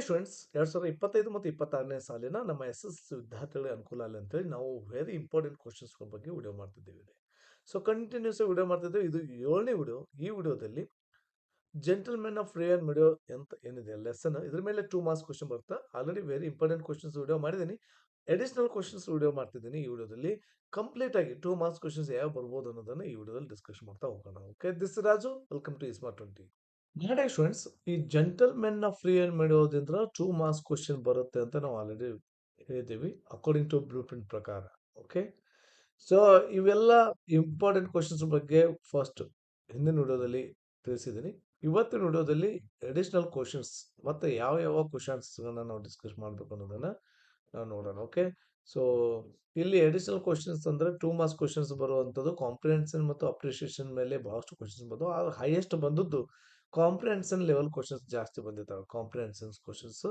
Dear students 2025 ಮತ್ತು 26ನೇ ಸಾಲಿನ ನಮ್ಮ SSLC ವಿದ್ಯಾರ್ಥಿಗಳಿಗೆ ಅನುಕೂಲ ಆಗಲಿ ಅಂತೇಳಿ ನಾವು ವೆರಿ ಇಂಪಾರ್ಟೆಂಟ್ ಕ್ವಶನ್ಸ್ಗಳ ಬಗ್ಗೆ ವಿಡಿಯೋ ಮಾಡ್ತಿದ್ದೇವೆ. ಸೊ ಕಂಟಿನ್ಯೂಸ್ ವಿಡಿಯೋ ಮಾಡ್ತಿದ್ದೇವೆ. ಇದು 7ನೇ ವಿಡಿಯೋ. ಈ ವಿಡಿಯೋದಲ್ಲಿ ಜೆಂಟಲ್ಮೆನ್ ಆಫ್ ರಿಯಲ್ ವಿಡಿಯೋ ಅಂತ ಏನಿದೆ ಲೆಸನ್, ಇದ್ರ ಮೇಲೆ 2 ಮಾರ್ಕ್ಸ್ ಕ್ವಶನ್ ಬರುತ್ತೆ. Already very important questions video ಮಾಡಿದ್ದೀನಿ. ಅಡಿಷನಲ್ ಕ್ವಶನ್ಸ್ ವಿಡಿಯೋ ಮಾಡ್ತಿದ್ದೀನಿ. ಈ ವಿಡಿಯೋದಲ್ಲಿ ಕಂಪ್ಲೀಟ್ ಆಗಿ 2 ಮಾರ್ಕ್ಸ್ ಕ್ವಶನ್ಸ್ ಯಾವ ಬರ್ಬೋದು ಅನ್ನೋದನ್ನ ಈ ವಿಡಿಯೋದಲ್ಲಿ ಡಿಸ್ಕಸ್ ಮಾಡ್ತಾ ಹೋಗೋಣ. Okay, this Raju, welcome to smart 20. ನೋಡಿ ಸ್ಟೂಡೆಂಟ್ಸ್, ಈ ಜೆಂಟಲ್ಮೆನ್ ಆಫ್ ಫ್ರೀ ಅಂಡ್ ಮಾಡೋದ್ರಿಂದ 2 ಮಾರ್ಕ್ಸ್ ಕ್ವಶನ್ ಬರುತ್ತೆ ಅಂತ ನಾವು ಆಲ್ರೆಡಿ ಹೇಳಿದ್ದೀವಿ ಅಕಾರ್ಡಿಂಗ್ ಟು ಬ್ಲೂ ಪ್ರಿಂಟ್ ಪ್ರಕಾರ. ಓಕೆ, ಸೊ ಇವೆಲ್ಲ ಇಂಪಾರ್ಟೆಂಟ್ ಕ್ವಶನ್ಸ್ ಬಗ್ಗೆ ಫಸ್ಟ್ ಹಿಂದಿನ ವಿಡಿಯೋದಲ್ಲಿ ತಿಳಿಸಿದ್ದೀನಿ. ಇವತ್ತಿನ ವಿಡಿಯೋದಲ್ಲಿ ಅಡಿಷನಲ್ ಕ್ವಶನ್ಸ್ ಮತ್ತೆ ಯಾವ ಯಾವ ಕ್ವಶನ್ಸ್ಗಳನ್ನ ನಾವು ಡಿಸ್ಕಸ್ ಮಾಡಬೇಕು ಅನ್ನೋದನ್ನ ನಾವು ನೋಡೋಣ. ಓಕೆ, ಸೊ ಇಲ್ಲಿ ಅಡಿಷನಲ್ ಕ್ವಶನ್ಸ್ ಅಂದ್ರೆ 2 ಮಾರ್ಕ್ಸ್ ಕ್ವಶನ್ಸ್ ಬರುವಂಥದ್ದು ಕಾಂಪ್ರಿಹೆನ್ಷನ್ ಮತ್ತು ಅಪ್ರಿಷಿಯೇಷನ್ ಮೇಲೆ ಬಹಳಷ್ಟು ಕ್ವಶನ್ಸ್ ಬಂದವು. ಆ ಹೈಯೆಸ್ಟ್ ಬಂದದ್ದು ಕಾಂಪ್ರಿಹೆನ್ಷನ್ ಲೆವೆಲ್ ಕ್ವಶನ್ಸ್ ಜಾಸ್ತಿ ಬಂದಿದ್ದಾವೆ. ಕಾಂಪ್ರಿಹೆನ್ಷನ್ ಕ್ವಶನ್ಸ್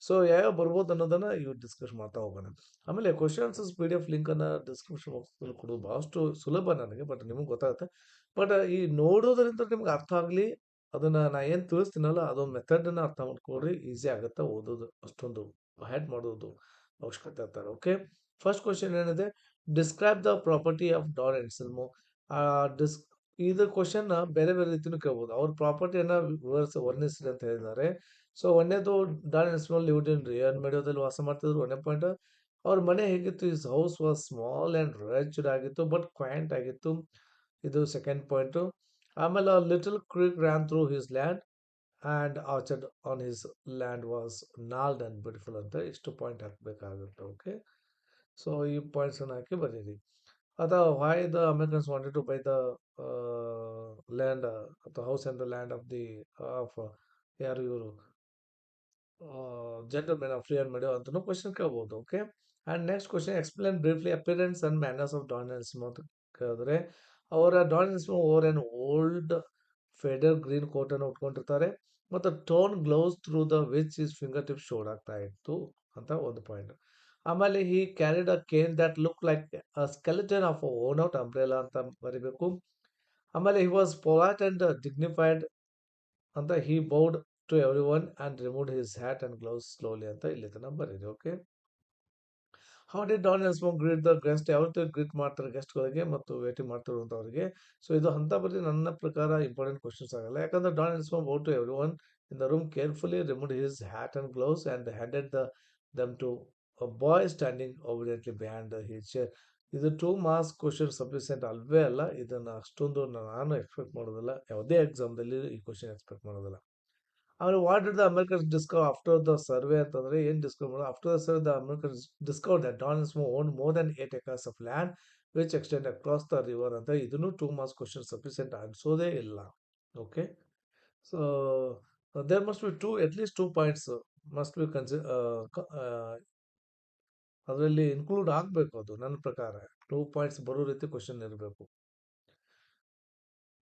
ಸೊ ಯಾವ ಬರ್ಬೋದು ಅನ್ನೋದನ್ನ ಇವ್ ಡಿಸ್ಕಸ್ ಮಾಡ್ತಾ ಹೋಗೋಣ. ಆಮೇಲೆ ಕ್ವಶನ್ಸ್ PDF ಲಿಂಕ್ ಅನ್ನ ಡಿಸ್ಕ್ರಿಪ್ಷನ್ ಬಾಕ್ಸ್ ಕೊಡೋದು ಬಹಳಷ್ಟು ಸುಲಭ ನನಗೆ, ಬಟ್ ನಿಮಗೆ ಗೊತ್ತಾಗುತ್ತೆ. ಬಟ್ ಈ ನೋಡೋದ್ರಿಂದ ನಿಮ್ಗೆ ಅರ್ಥ ಆಗ್ಲಿ, ಅದನ್ನ ನಾ ಏನ್ ತಿಳಿಸ್ತೀನಲ್ಲ ಅದೊಂದು ಮೆಥಡ್ ಅನ್ನ ಅರ್ಥ ಮಾಡ್ಕೊಡ್ರಿ, ಈಸಿ ಆಗುತ್ತೆ ಓದೋದು. ಅಷ್ಟೊಂದು ಹ್ಯಾಡ್ ಮಾಡೋದು ಅವಶ್ಯಕತೆ ಇರ್ತಾರೆ. ಓಕೆ, ಫಸ್ಟ್ ಕ್ವಶನ್ ಏನಿದೆ, describe the property of Don Anselmo. This ಇದು ಕ್ವಶನ್ ಬೇರೆ ಬೇರೆ ರೀತಿನೂ ಕೇಳ್ಬೋದು. ಅವ್ರ ಪ್ರಾಪರ್ಟಿಯನ್ನ ವರ್ಣಿಸ್ರಿ ಅಂತ ಹೇಳಿದ್ದಾರೆ. ಸೊ ಒಂದೇದು, Don Anselmo lived in Rear ಮೆಡೋದಲ್ಲಿ ವಾಸ ಮಾಡ್ತಿದ್ರು. ಒಂದೇ ಪಾಯಿಂಟ್. ಅವ್ರ ಮನೆ ಹೇಗಿತ್ತು, his house was small and rich ಆಗಿತ್ತು ಬಟ್ ಕ್ವಾಂಟ್ ಆಗಿತ್ತು. ಇದು ಸೆಕೆಂಡ್ ಪಾಯಿಂಟ್. ಆಮೇಲೆ little creek ran through his land and orchard on his land was gnarled and beautiful ಅಂತ ಇಷ್ಟು ಪಾಯಿಂಟ್ ಹಾಕಬೇಕಾಗುತ್ತೆ. ಓಕೆ, ಸೊ ಈ ಪಾಯಿಂಟ್ಸ್ ಅನ್ನು ಹಾಕಿ ಬರೀರಿ. ಅಥವಾ why the Americans wanted to buy the land ಅಥವಾ house and the land of the of ಯಾರು ಇವರು gentlemen of free and meadow ಅಂತಲೂ ಕ್ವಶನ್ ಕೇಳ್ಬೋದು. Okay, and next question, explain briefly appearance and manners of Don Anselmo ಅಂತ ಕೇಳಿದ್ರೆ, ಅವರ Don Anselmo over on old faded green coat ಅನ್ನು ಉಟ್ಕೊಂಡಿರ್ತಾರೆ ಮತ್ತು torn gloves through the which his finger tip showed ಆಗ್ತಾ ಇತ್ತು ಅಂತ ಒಂದು ಪಾಯಿಂಟ್. ಆಮೇಲೆ he carried a cane that look like a skeleton of worn out umbrella ಅಂತ ಬರಿಬೇಕು. ಆಮೇಲೆ he was polite and dignified ಅಂತ he bowed to every one and remove his hat and gloves slowly ಅಂತ ಇಲ್ಲಿ ತನಕ ಬರೀರಿ. Okay, how did Don Anselmo greet the guest, ಯಾವತ್ತು greet ಮಾಡ್ತಾರೆ ಗೆಸ್ಟ್ಗಳಿಗೆ ಮತ್ತು ವೇಟಿಂಗ್ ಮಾಡ್ತಿರುವಂಥವ್ರಿಗೆ. ಸೊ ಇದು ಅಂತ ಬರೀ ನನ್ನ ಪ್ರಕಾರ ಇಂಪಾರ್ಟೆಂಟ್ ಕ್ವಶನ್ಸ್ ಆಗಲ್ಲ, ಯಾಕಂದ್ರೆ Don Anselmo bowed to every one in the room carefully remove his hat and gloves and handed them to a boy standing obediently behind his chair. ಇದು 2 ಮಾರ್ಕ್ಸ್ ಕ್ವಶನ್ ಸಫಿಷಿಯೆಂಟ್ ಅಲ್ವೇ ಅಲ್ಲ. ಇದನ್ನ ಅಷ್ಟೊಂದು ನಾನು expect ಮಾಡೋದಿಲ್ಲ, ಯಾವುದೇ ಎಕ್ಸಾಮ್ದಲ್ಲಿ ಈ ಕ್ವಶನ್ ಎಕ್ಸ್ಪೆಕ್ಟ್ ಮಾಡೋದಿಲ್ಲ. ಆಮೇಲೆ what did the Americans discover after the survey ಅಂತಂದ್ರೆ ಏನು ಡಿಸ್ಕವರ್ ಮಾಡೋದು, after the survey the Americans discover that Don Anselmo own more than 8 acres of land which extend across the river ಅಂತ. ಇದನ್ನು 2 marks question sufficient ಅನ್ಸೋದೇ ಇಲ್ಲ. Okay, so there must be at least 2 points must be ಅದರಲ್ಲಿ include ಆಗಬೇಕು. ಅದು ನನ್ನ ಪ್ರಕಾರ 2 points ಬರೋ ರೀತಿ ಕ್ವಶನ್ ಇರಬೇಕು.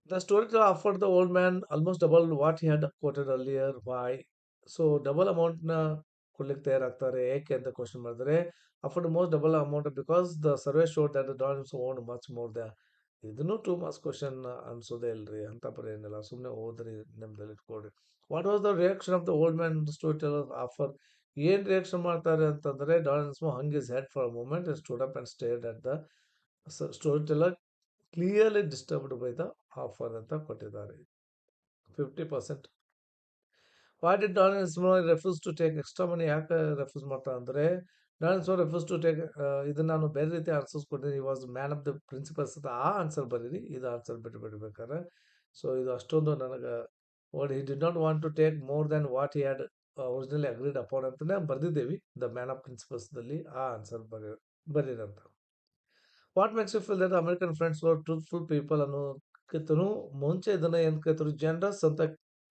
The storyteller offered the old man almost double what he had quoted earlier. Why? So double amount ನ ಕೊಡ್ಲಿಕ್ಕೆ ತಯಾರಾಗ್ತಾರೆ ಏಕೆ ಅಂತ ಕ್ವಶನ್ ಮಾಡಿದ್ರೆ, afford most double amount because the survey showed that the dance own much more the. ಇದನ್ನು 2 marks question ಅನ್ಸೋದೇ ಇಲ್ರಿ, ಅಂತ ಪರ ಏನಿಲ್ಲ, ಸುಮ್ಮನೆ ಓದ್ರಿ, ನಿಮ್ದಲ್ಲಿ ಇಟ್ಕೊಡ್ರಿ. What was the reaction of the old man story teller offer. ಏನ್ ರಿಯಾಕ್ಷನ್ ಮಾಡ್ತಾರೆ ಅಂತಂದ್ರೆ, Don's hung his head for a moment stood up and stared at the story teller clearly disturbed by the offer ಅಂತ ಕೊಟ್ಟಿದ್ದಾರೆ. 50%. Why did Don Anselmo refuse to take extra money, ಯಾಕೆ refuse ಮಾಡ್ತಾ ಅಂದರೆ, Don Anselmo refuse to take, ಇದನ್ನ ನಾನು ಬೇರೆ ರೀತಿ answers ಕೊಟ್ಟಿದ್ದೀನಿ. ಈ was man of the principles ಅಂತ ಆ ಆನ್ಸರ್ ಬರೀರಿ, ಇದು ಆನ್ಸರ್ ಬಿಟ್ಟು ಬಿಡ್ಬೇಕಾರೆ. ಸೊ ಇದು ಅಷ್ಟೊಂದು ನನಗೆ what he did not want to take more then what he had originally agreed upon ಅಂತಲೇ ಬರ್ದಿದ್ದೇವೆ ದ ಮ್ಯಾನ್ ಆಫ್ ಪ್ರಿನ್ಸಿಪಲ್ಸ್ದಲ್ಲಿ. ಆ ಆನ್ಸರ್ ಬರೀರಂತ. What makes you feel that American friends were truthful people ಅನ್ನೋಕ್ಕಿಂತನೂ ಮುಂಚೆ ಇದನ್ನ ಏನ್ ಕರಿತಾರೆ, ಜನರಸ್ ಅಂತ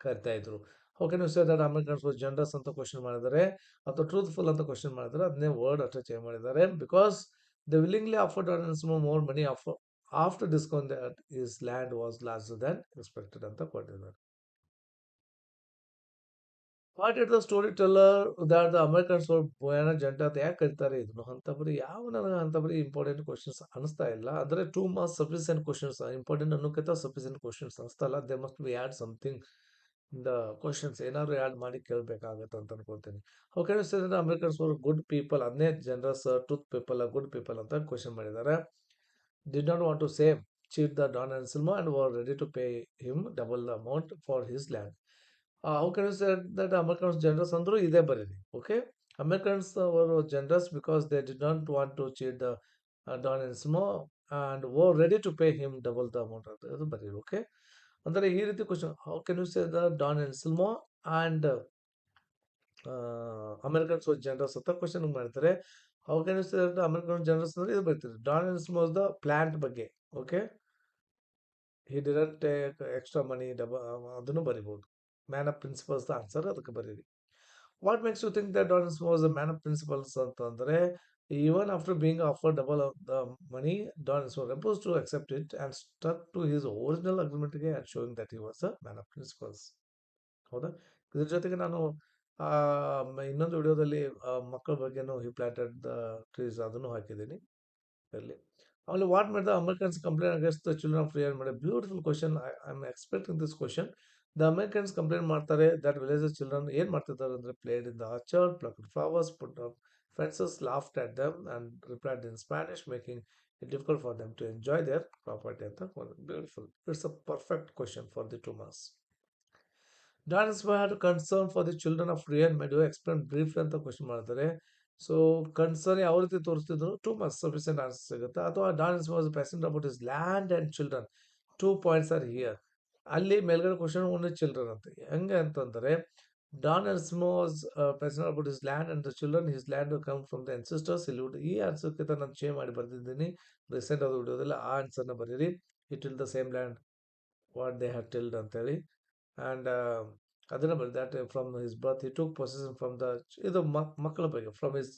ಕರಿತಾ ಇದ್ರು. How can you say that Americans were generous ಅಂತ ಕ್ವಶನ್ ಮಾಡಿದ್ದಾರೆ, ಅಥವಾ ಟ್ರೂತ್ಫುಲ್ ಅಂತ ಕ್ವಶನ್ ಮಾಡಿದ್ದಾರೆ, ಅದನ್ನೇ ವರ್ಡ್ ಅಷ್ಟೇ ಚೇಂಜ್ ಮಾಡಿದ್ದಾರೆ. Because the willingly offered more money after discount that his land was larger than expected ಅಂತ ಕೊಟ್ಟಿದ್ದಾರೆ. What it the story teller that the Americans were ಬೋಯಾನ ಜಂಟ ಅಂತ ಯಾಕೆ ಕರೀತಾರೆ, ಇದನ್ನು ಅಂತ ಬರೀ ಯಾವ ನನಗೆ ಅಂತ ಬರೀ ಇಂಪಾರ್ಟೆಂಟ್ ಕ್ವಶನ್ಸ್ ಅನಿಸ್ತಾ ಇಲ್ಲ. ಅಂದರೆ 2 ಮಾರ್ಕ್ಸ್ ಸಫಿಷಿಯೆಂಟ್ ಕ್ವಶನ್ಸ್, ಇಂಪಾರ್ಟೆಂಟ್ ಅನ್ನೋಕ್ಕಿಂತ ಸಫಿಷಿಯೆಂಟ್ ಕ್ವಶನ್ಸ್ ಅನಿಸ್ತಾ ಇಲ್ಲ. They must be add something the questions ಏನಾದ್ರು ಆ್ಯಡ್ ಮಾಡಿ ಕೇಳಬೇಕಾಗತ್ತೆ ಅಂತ ಅನ್ಕೊಳ್ತೀನಿ. How can you say that Americans were good people, ಅದನ್ನೇ generous truth people good people ಅಂತ ಕ್ವಶನ್ ಮಾಡಿದ್ದಾರೆ. Did not want to save cheat the Don Anselmo and were ready to pay him double the amount for his land. How can you say that Americans generous ಅಂದ್ರು ಇದೇ ಬರೀರಿ. Okay, Americans ಅವರು generous because they did not want to cheat the Don Anselmo and were ready to pay him double the amount ಅಂತ ಅದು ಬರೀರಿ. Okay, ಅಂದರೆ ಈ ರೀತಿ question, how can you say the Don Anselmo and Americans generous ಅಂತ question ಮಾಡ್ತಾರೆ. How can you say that American generous ಅಂದ್ರೆ ಇದು ಬರ್ತೀರಿ. ಡಾನ್ ಅನ್ಸಲ್ಮೋ ದ ಪ್ಲಾಂಟ್ ಬಗ್ಗೆ. Okay, he didn't take extra ಮನಿ ಅದನ್ನು ಬರಿಬೋದು. ಮ್ಯಾನ್ ಆಫ್ ಪ್ರಿನ್ಸಿಪಲ್ಸ್ ಆನ್ಸರ್ ಅದಕ್ಕೆ ಬರೀರಿ. What makes you think that Don was the man of principles ಅಂತಂದರೆ, even after being offer double of the money, Don refuse to accept it and stuck to his original ಅಗ್ರಿಮೆಂಟ್ಗೆ and showing that he was a man of principles. ಹೌದಾ, ಇದ್ರ ಜೊತೆಗೆ ನಾನು ಇನ್ನೊಂದು ವಿಡಿಯೋದಲ್ಲಿ ಮಕ್ಕಳ ಬಗ್ಗೆನೂ ಹಿ ಪ್ಲಾಂಟೆಡ್ ದ ಟ್ರೀಸ್ ಅದನ್ನು ಹಾಕಿದ್ದೀನಿ ಇರಲಿ. ಆಮೇಲೆ what made the Americans complaint against the children of free and made beautiful question. I am expecting this question. The Americans complaint ಮಾಡ್ತಾರೆ ದಟ್ ವಿಲೇಜಸ್ ಚಿಲ್ಡ್ರನ್ ಏನು ಮಾಡ್ತಿದ್ದಾರೆ ಅಂದರೆ, played in the orchard, plucked flowers, put up fences, laughed at them and replied in Spanish, making it difficult for them to enjoy their property ಅಂತ. Beautiful, it's a perfect question for the 2 marks. Don's had concern for the children of Rear Meadow explain briefly ಅಂತ question ಮಾಡ್ತಾರೆ. So concern ಯಾವ ರೀತಿ ತೋರಿಸ್ತಿದ್ರು, 2 marks sufficient answer ಸಿಗುತ್ತೆ. ಅಥವಾ Don's was patient about his land and children, 2 points are here. ಅಲ್ಲಿ ಮೇಲ್ಗಡೆ question only children ಅಂತ. ಹೆಂಗೆ ಅಂತಂದರೆ, Don was patient about his land and the children his land come from the ancestors. ಇಲ್ಲಿ ಈ ಆನ್ಸರ್ಗಿಂತ ನಾನು ಚೇಂಜ್ ಮಾಡಿ ಬರ್ದಿದ್ದೀನಿ ರೀಸೆಂಟ್ ಆದ ವಿಡಿಯೋದಲ್ಲಿ. ಆ ಆನ್ಸರ್ನ ಬರೀರಿ. It is the same land what they have tilled ಅಂತೇಳಿ. ಆ್ಯಂಡ್ ಅದನ್ನು ಬರೀ that from his birth he took possession from the, ಇದು ಮಕ್ಕಳ ಬಗ್ಗೆ, from his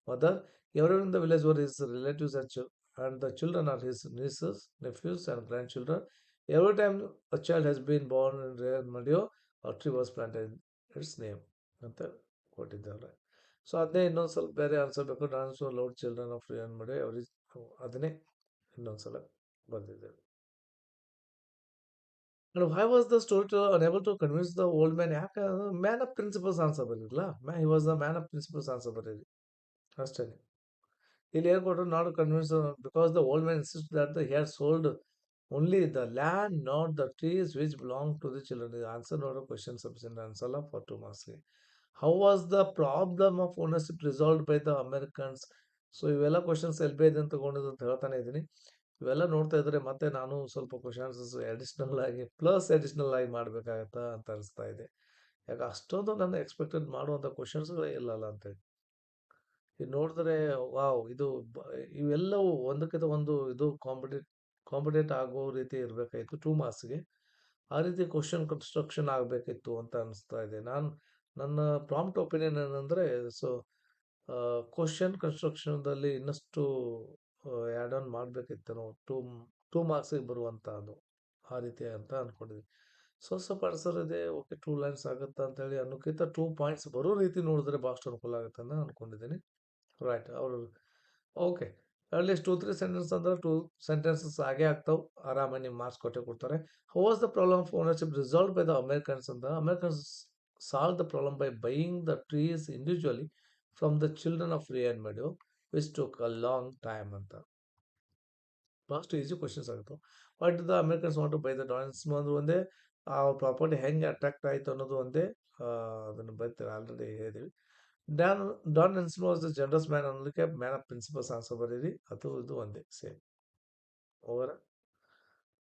mother. Every in the village were his relatives and the children are his nieces, nephews and grandchildren. Every time a child has been born in Rear Meadow a tree was planted its name ಅಂತ ಕೊಟ್ಟಿದ್ದಾರೆ. So ಅದನ್ನೇ ಇನ್ನೊಂದು ಸ್ವಲ್ಪ ಬೇರೆ answer ಬೇಕು. Don's allowed children of Rear Meadow every, ಅದನ್ನೇ ಇನ್ನೊಂದು ಸಲ ಬರೆದಿದ್ದೇವೆ. And why was the storyteller unable to convince the old man? ಯಾಕೆ ಮ್ಯಾನ್ ಆಫ್ ಪ್ರಿನ್ಸಿಪಲ್ಸ್ ಆನ್ಸರ್ ಬರಲಿಲ್ಲ. He was the man of principles answer ಬರೀರಿ ಅಷ್ಟೇ. ಇಲ್ಲಿ ಏನು ಕೊಟ್ಟರು, not convince because the old man insist that he had sold only the land not the trees which belong to the children. ಇದು answer ನೋಡೋ question sufficient ಅನ್ಸಲ್ಲ for 2 marks. How was the problem of ownership resolved by the Americans. So ಇವೆಲ್ಲ questions L B ಐದನ್ನು ತಗೊಂಡಿದ್ದು ಅಂತ ಹೇಳ್ತಾನೆ ಇದ್ದೀನಿ. ಇವೆಲ್ಲ ನೋಡ್ತಾ ಇದ್ರೆ ಮತ್ತೆ ನಾನು ಸ್ವಲ್ಪ ಕ್ವಶನ್ಸ್ ಅಡಿಷ್ನಲ್ ಆಗಿ ಪ್ಲಸ್ ಅಡಿಷ್ನಲ್ ಆಗಿ ಮಾಡಬೇಕಾಗತ್ತಾ ಅಂತ ಅನಿಸ್ತಾ ಇದೆ. ಯಾಕೆ ಅಷ್ಟೊಂದು ನನ್ನ ಎಕ್ಸ್ಪೆಕ್ಟೆಡ್ ಮಾಡುವಂಥ ಕ್ವಶನ್ಸ್ಗಳೇ ಇಲ್ಲಲ್ಲ ಅಂತೇಳಿ. ಇದು ನೋಡಿದ್ರೆ ವಾವ್, ಇದು ಇವೆಲ್ಲವೂ ಒಂದಕ್ಕಿಂತ ಒಂದು ಇದು ಕಾಂಪಿಟೇಟ್ ಆಗೋ ರೀತಿ ಇರಬೇಕಾಯಿತು 2 marksಗೆ. ಆ ರೀತಿ ಕ್ವಶನ್ ಕನ್ಸ್ಟ್ರಕ್ಷನ್ ಆಗಬೇಕಿತ್ತು ಅಂತ ಅನಿಸ್ತಾ ಇದೆ. ನನ್ನ ಪ್ರಾಂಪ್ಟ್ ಒಪಿನಿಯನ್ ಏನಂದರೆ, ಸೊ ಕ್ವಶನ್ ಕನ್ಸ್ಟ್ರಕ್ಷನ್ದಲ್ಲಿ ಇನ್ನಷ್ಟು ಆ್ಯಡ್ ಆನ್ ಮಾಡಬೇಕಿತ್ತೇನೋ, 2 marksಗೆ ಬರುವಂಥದ್ದು ಆ ರೀತಿ ಅಂತ ಅಂದ್ಕೊಂಡಿದ್ದೀನಿ. ಸ್ವಲ್ಪ ಆನ್ಸರ್ ಇದೆ, ಓಕೆ 2 lines ಆಗುತ್ತಾ ಅಂತೇಳಿ ಅನ್ನೋಕ್ಕಿಂತ 2 points ಬರೋ ರೀತಿ ನೋಡಿದ್ರೆ ಭಾಳಷ್ಟು ಅನುಕೂಲ ಆಗುತ್ತೆ ಅಂತ ಅಂದ್ಕೊಂಡಿದ್ದೀನಿ. ರೈಟ್, ಅವರು ಓಕೆ ಅಟ್ಲೀಸ್ಟ್ 2-3 ಸೆಂಟೆನ್ಸ್ ಅಂದ್ರೆ 2 sentences ಆಗೇ ಆಗ್ತಾವೆ. ಆರಾಮಾಗಿ ನಿಮ್ಮ ಮಾರ್ಕ್ಸ್ ಕೊಟ್ಟೇ ಕೊಡ್ತಾರೆ. How was the problem of ownership resolve by the Americans ಅಂತ. Americans solve the problem by buying the trees individually from the children of Rear Meadow which took a long time ಅಂತ. ಭಾಳಷ್ಟು easy questions ಆಗುತ್ತೆ. But the Americans want to buy the Don's ಅನ್ನೋದು ಒಂದೇ, ಆ property ಹೆಂಗೆ attract ಆಯಿತು ಅನ್ನೋದು ಒಂದೇ. ಅದನ್ನು ಬೈತಾರೆ, ಆಲ್ರೆಡಿ ಹೇಳಿದ್ದೀವಿ. ಡಾನ್ ಡಾನ್ ನೆನ್ಸ್ನ್ ವಾಸ್ ದ ಜನರಸ್ ಮ್ಯಾನ್ ಅನ್ನೋದಕ್ಕೆ ಮ್ಯಾನ್ ಆಫ್ ಪ್ರಿನ್ಸಿಪಲ್ಸ್ ಆನ್ಸರ್ ಬರೀರಿ. ಅದು ಇದು ಒಂದೇ same. Over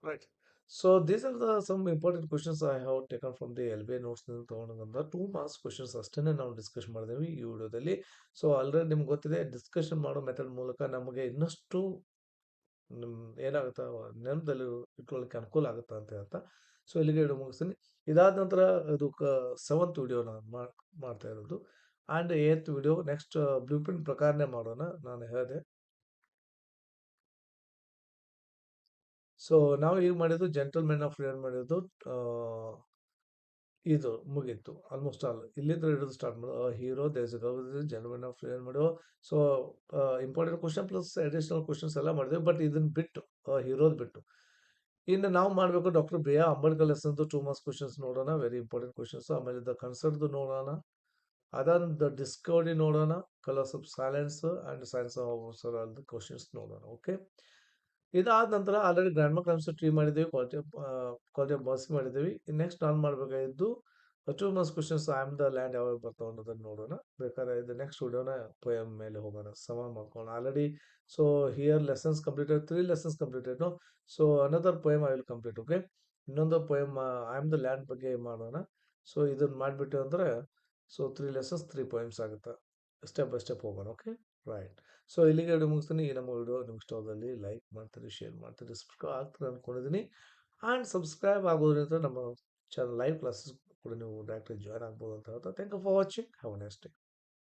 right. So these are the some important questions I have taken from the L B I ನೋಟ್ಸ್ನಿಂದ ತೊಗೊಂಡಂತ 2 marks ಕ್ವಶನ್ಸ್ ಅಷ್ಟೇ ನಾವು ಡಿಸ್ಕಸ್ ಮಾಡಿದೆವು ಈ ವಿಡಿಯೋದಲ್ಲಿ. ಸೊ ಆಲ್ರೆಡಿ ನಿಮ್ಗೆ ಗೊತ್ತಿದೆ, ಡಿಸ್ಕಷನ್ ಮಾಡೋ ಮೆಥಡ್ ಮೂಲಕ ನಮಗೆ ಇನ್ನಷ್ಟು ಏನಾಗುತ್ತಾ ನೆನಪಲ್ಲಿ ಇಟ್ಕೊಳ್ಳಿಕ್ಕೆ ಅನುಕೂಲ ಆಗುತ್ತೆ ಅಂತ ಹೇಳ್ತಾ, ಸೊ ಇಲ್ಲಿಗೆ ವಿಡಿಯೋ ಮುಗಿಸ್ತೀನಿ. ಇದಾದ ನಂತರ ಇದು 7th ವಿಡಿಯೋ ನಾನು ಮಾಡ್ತಾ ಇರೋದು. And 8th video next blue print ಪ್ರಕಾರನೇ ಮಾಡೋಣ. ನಾನು ಹೇಳಿದೆ, ಸೊ ನಾವು ಈಗ ಮಾಡಿದ್ದು ಜೆಂಟಲ್ಮೆನ್ ಆಫ್ ಫ್ರೀಡಮ್ ಮಾಡಿದ್ದು ಇದು ಮುಗೀತು ಆಲ್ಮೋಸ್ಟ್ ಆಲ್. ಇಲ್ಲಿಂದ ಹಿಡಿದು ಸ್ಟಾರ್ಟ್ ಮಾಡೋ hero Des gentlemen of freedom ಮಾಡೋ. So important question plus additional questions ಎಲ್ಲ ಮಾಡಿದೆ. ಬಟ್ ಇದನ್ನ ಬಿಟ್ಟು ಹೀರೋದ್ ಬಿಟ್ಟು ಇನ್ನು ನಾವು ಮಾಡಬೇಕು ಡಾಕ್ಟರ್ ಬಿ ಆರ್ ಅಂಬೇಡ್ಕರ್ ಲೆಸನ್ದು 2 ಮಾರ್ಕ್ಸ್ ಕ್ವೆಶ್ಚನ್ಸ್ ನೋಡೋಣ. Very important questions. ಆಮೇಲೆ ದ ಕನ್ಸರ್ಟ್‌ದು ನೋಡೋಣ. ಅದಾದ ಡಿಸ್ಕವರಿ ನೋಡೋಣ. Colours of silence and science of questions ನೋಡೋಣ. ಓಕೆ. ಇದಾದ ನಂತರ ಆಲ್ರೆಡಿ ಗ್ರಾಮರ್ ಕಾನ್ಸೆಪ್ಟ್ ಟ್ರೀ ಮಾಡಿದ್ದೀವಿ. ಕ್ವಾಲಿಟಿ ಆಫ್ ಮಾರ್ಕ್ಸ್ ಮಾಡಿದ್ದೀವಿ. ನೆಕ್ಸ್ಟ್ ನಾನು ಮಾಡಬೇಕಾಗಿದ್ದು 2 marks questions I am the land ಯಾವಾಗ ಬರ್ತಾವೆ ಅನ್ನೋದನ್ನು ನೋಡೋಣ. ಬೇಕಾದ್ರೆ ಇದು ನೆಕ್ಸ್ಟ್ ವಿಡಿಯೋನ ಪೋಯಮ್ ಮೇಲೆ ಹೋಗೋಣ. ಸಮ ಮಾಡ್ಕೊಳ್ಳೋಣ. Already so here lessons completed 3 lessons completed. So another poem I will complete. Okay. ಇನ್ನೊಂದು poem I am the land ಬಗ್ಗೆ ಮಾಡೋಣ. ಸೊ ಇದನ್ನ ಮಾಡಿಬಿಟ್ಟು ಅಂದರೆ ಸೊ 3 ಲೆಸನ್ಸ್ 3 ಪೋಯಮ್ಸ್ ಆಗುತ್ತೆ. ಸ್ಟೆಪ್ ಬೈ ಸ್ಟೆಪ್ ಹೋಗೋಣ. ಓಕೆ. ರೈಟ್. ಸೊ ಇಲ್ಲಿಗೆ ವಿಡಿಯೋ ಮುಗಿಸ್ತೀನಿ. ಈ ನಮ್ಮ ವಿಡಿಯೋ ನಿಮ್ಗೆ ಇಷ್ಟವಾದಲ್ಲಿ ಲೈಕ್ ಮಾಡ್ತೀರಿ, ಶೇರ್ ಮಾಡ್ತೀರಿ, ಸಬ್ಸ್ಕ್ರೈಬ್ ಆಗ್ತೀರಿ ಅಂದ್ಕೊಂಡಿದ್ದೀನಿ. ಆ್ಯಂಡ್ ಸಬ್ಸ್ಕ್ರೈಬ್ ಆಗೋದ್ರಿಂದ ನಮ್ಮ ಚಾನಲ್ ಲೈವ್ ಕ್ಲಾಸಸ್ ಕೂಡ ನೀವು ಡೈರೆಕ್ಟಾಗಿ ಜಾಯ್ನ್ ಆಗ್ಬೋದು ಅಂತ ಹೇಳ್ತಾ thank you for watching. Have a nice day.